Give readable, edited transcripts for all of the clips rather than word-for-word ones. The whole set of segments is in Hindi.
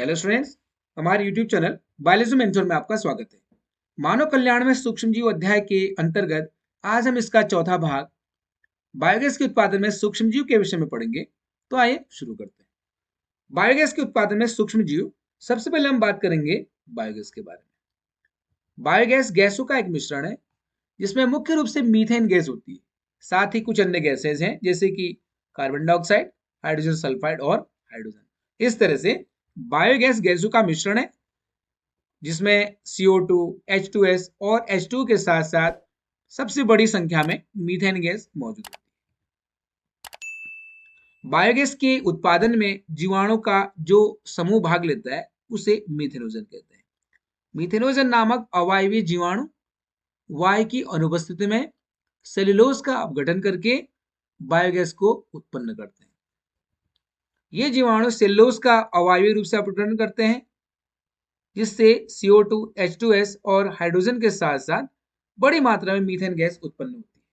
हेलो स्टूडेंट्स, हमारे यूट्यूब चैनल बायोलॉजी मेंटोर में आपका स्वागत है। मानव कल्याण में सूक्ष्म जीव अध्याय के अंतर्गत आज हम इसका चौथा भाग बायोगैस के उत्पादन में सूक्ष्म जीव के विषय में पढ़ेंगे। तो आइए शुरू करते हैं। बायोगैस के उत्पादन में सूक्ष्म जीव, सबसे पहले हम बात करेंगे बायोगैस के बारे में। बायोगैस गैसों का एक मिश्रण है जिसमें मुख्य रूप से मीथेन गैस होती है। साथ ही कुछ अन्य गैसेज हैं जैसे कि कार्बन डाइऑक्साइड, हाइड्रोजन सल्फाइड और हाइड्रोजन। इस तरह से बायोगैस गैसों का मिश्रण है जिसमें CO2, H2S और H2 के साथ साथ सबसे बड़ी संख्या में मीथेन गैस मौजूद होती है। बायोगैस के उत्पादन में जीवाणु का जो समूह भाग लेता है उसे मीथेनोजन कहते हैं। मीथेनोजन नामक अवायवीय जीवाणु वायु की अनुपस्थिति में सेल्यूलोज का अपघटन करके बायोगैस को उत्पन्न करते हैं। ये जीवाणु सेल्यूलोज का अवायवीय रूप से अपघटन करते हैं जिससे CO2, H2S और हाइड्रोजन के साथ साथ बड़ी मात्रा में मीथेन गैस उत्पन्न होती है।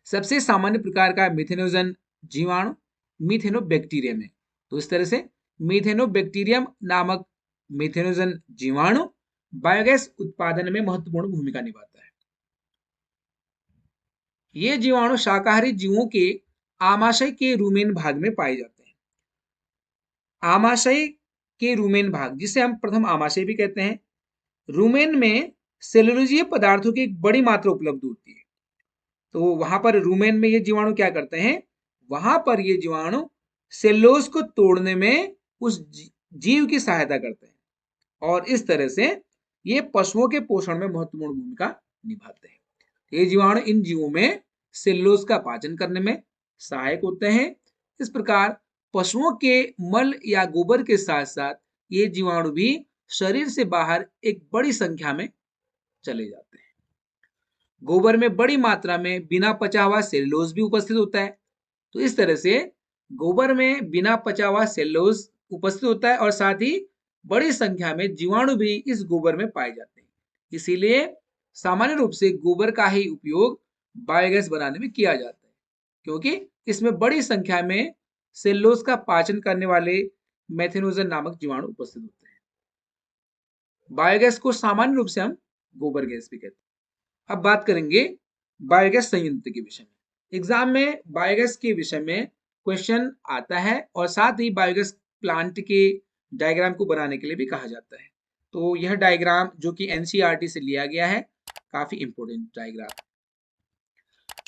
सबसे सामान्य प्रकार का मीथेनोजन जीवाणु मीथेनोबैक्टीरियम है। तो इस तरह से मीथेनोबैक्टीरियम नामक मीथेनोजन जीवाणु बायोगैस उत्पादन में महत्वपूर्ण भूमिका निभाता है। ये जीवाणु शाकाहारी जीवों के आमाशय के रूमेन भाग में पाए जाते हैं। आमाशय के रूमेन भाग, जिसे हम प्रथम आमाशय भी कहते हैं, रूमेन में सेलुलोजीय पदार्थों की एक बड़ी मात्रा उपलब्ध होती है। तो वहां पर रूमेन में ये जीवाणु क्या करते हैं, वहां पर ये जीवाणु सेल्यूलोज को तोड़ने में उस जीव की सहायता करते हैं और इस तरह से ये पशुओं के पोषण में महत्वपूर्ण भूमिका निभाते हैं। ये जीवाणु इन जीवों में सेल्यूलोज का पाचन करने में सहायक होते हैं। इस प्रकार पशुओं के मल या गोबर के साथ साथ ये जीवाणु भी शरीर से बाहर एक बड़ी संख्या में चले जाते हैं। गोबर में बड़ी मात्रा में बिना पचा हुआ सेल्यूलोज भी उपस्थित होता है। तो इस तरह से गोबर में बिना पचा हुआ सेल्यूलोज उपस्थित होता है और साथ ही बड़ी संख्या में जीवाणु भी इस गोबर में पाए जाते हैं। इसीलिए सामान्य रूप से गोबर का ही उपयोग बायोगैस बनाने में किया जाता है, क्योंकि इसमें बड़ी संख्या में सेल्यूलोज का पाचन करने वाले मेथेनोजन नामक जीवाणु उपस्थित होते हैं। बायोगैस को सामान्य रूप से हम गोबर गैस भी कहते हैं। अब बात करेंगे बायोगैस संयंत्र के विषय में। एग्जाम में बायोगैस के विषय में क्वेश्चन आता है और साथ ही बायोगैस प्लांट के डायग्राम को बनाने के लिए भी कहा जाता है। तो यह डायग्राम जो कि NCERT से लिया गया है, काफी इंपोर्टेंट डायग्राम।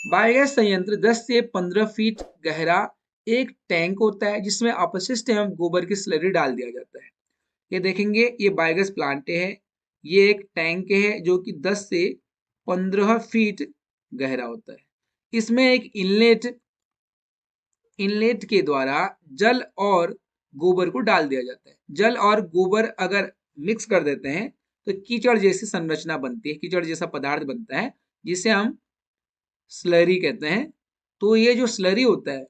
बायोगैस संयंत्र 10 से 15 फीट गहरा एक टैंक होता है जिसमें अपशिष्ट एवं गोबर की स्लरी डाल दिया जाता है। ये देखेंगे, ये बायोगैस प्लांट है। ये एक टैंक है जो कि 10 से 15 फीट गहरा होता है। इसमें एक इनलेट के द्वारा जल और गोबर को डाल दिया जाता है। जल और गोबर अगर मिक्स कर देते हैं तो कीचड़ जैसी संरचना बनती है, कीचड़ जैसा पदार्थ बनता है जिसे हम स्लरी कहते हैं। तो ये जो स्लरी होता है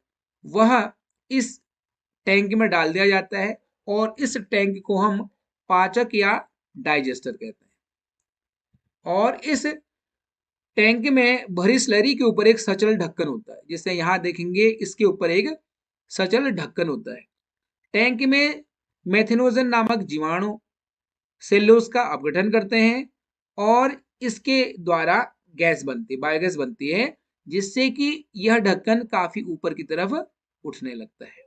वह इस टैंक में डाल दिया जाता है और इस टैंक को हम पाचक या डाइजेस्टर कहते हैं। और इस टैंक में भरी स्लरी के ऊपर एक सचल ढक्कन होता है, जिसे यहां देखेंगे इसके ऊपर एक सचल ढक्कन होता है। टैंक में मेथेनोजन नामक जीवाणु सेल्यूलोज का अपघटन करते हैं और इसके द्वारा गैस बनती है, बायोगैस बनती है, जिससे कि यह ढक्कन काफी ऊपर की तरफ उठने लगता है।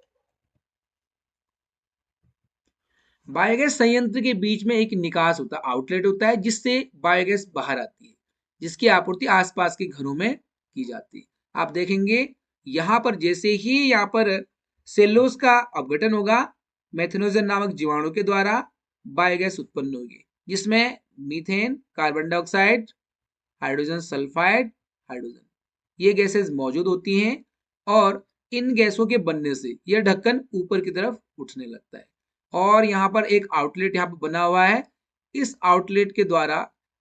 बायोगैस संयंत्र के बीच में एक निकास होता है, आउटलेट होता है, जिससे बायोगैस बाहर आती है, जिसकी आपूर्ति आसपास के घरों में की जाती है। आप देखेंगे यहां पर जैसे ही यहाँ पर सेल्यूलोज का अपघटन होगा मेथेनोजन नामक जीवाणु के द्वारा, बायोगैस उत्पन्न होगी जिसमें methane, carbon dioxide, hydrogen sulphide, hydrogen, ये गैसेस मौजूद होती हैं और इन गैसों के बनने से यह ढक्कन ऊपर की तरफ उठने लगता है और यहाँ पर एक आउटलेट यहाँ पर बना हुआ है। इस आउटलेट के द्वारा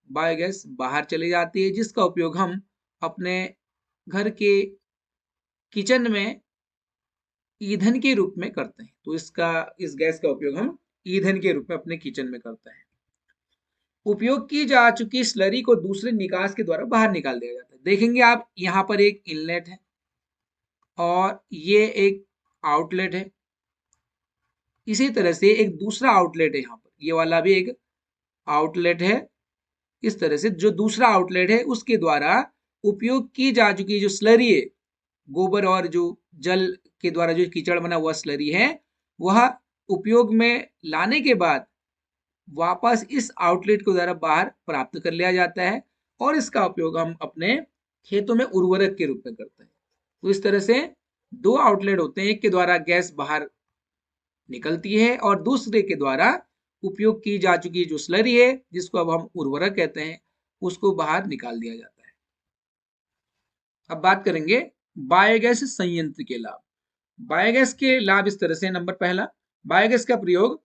बायोगैस बाहर चली जाती है, जिसका उपयोग हम अपने घर के किचन में ईंधन के रूप में करते हैं। तो इस गैस का उपयोग हम ईंधन के रूप में अपने किचन में करते हैं। उपयोग की जा चुकी स्लरी को दूसरे निकास के द्वारा बाहर निकाल दिया जाता है। देखेंगे आप यहाँ पर एक इनलेट है और ये एक आउटलेट है। इसी तरह से एक दूसरा आउटलेट है यहाँ पर, ये वाला भी एक आउटलेट है। इस तरह से जो दूसरा आउटलेट है उसके द्वारा उपयोग की जा चुकी जो स्लरी है, गोबर और जो जल के द्वारा जो कीचड़ बना हुआ स्लरी है, वह उपयोग में लाने के बाद वापस इस आउटलेट के द्वारा बाहर प्राप्त कर लिया जाता है और इसका उपयोग हम अपने खेतों में उर्वरक के रूप में करते हैं। तो इस तरह से दो आउटलेट होते हैं, एक के द्वारा गैस बाहर निकलती है और दूसरे के द्वारा उपयोग की जा चुकी जो स्लरी है, जिसको अब हम उर्वरक कहते हैं, उसको बाहर निकाल दिया जाता है। अब बात करेंगे बायोगैस संयंत्र के लाभ। बायोगैस के लाभ इस तरह से, नंबर पहला, बायोगैस का प्रयोग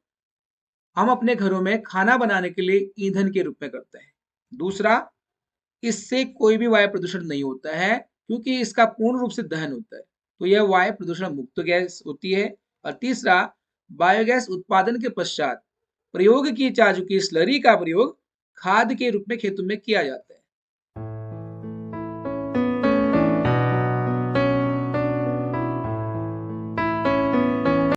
हम अपने घरों में खाना बनाने के लिए ईंधन के रूप में करते हैं। दूसरा, इससे कोई भी वायु प्रदूषण नहीं होता है क्योंकि इसका पूर्ण रूप से दहन होता है, तो यह वायु प्रदूषण मुक्त गैस होती है। और तीसरा, बायोगैस उत्पादन के पश्चात प्रयोग की जा चुकी स्लरी का प्रयोग खाद के रूप में खेतों में किया जाता है।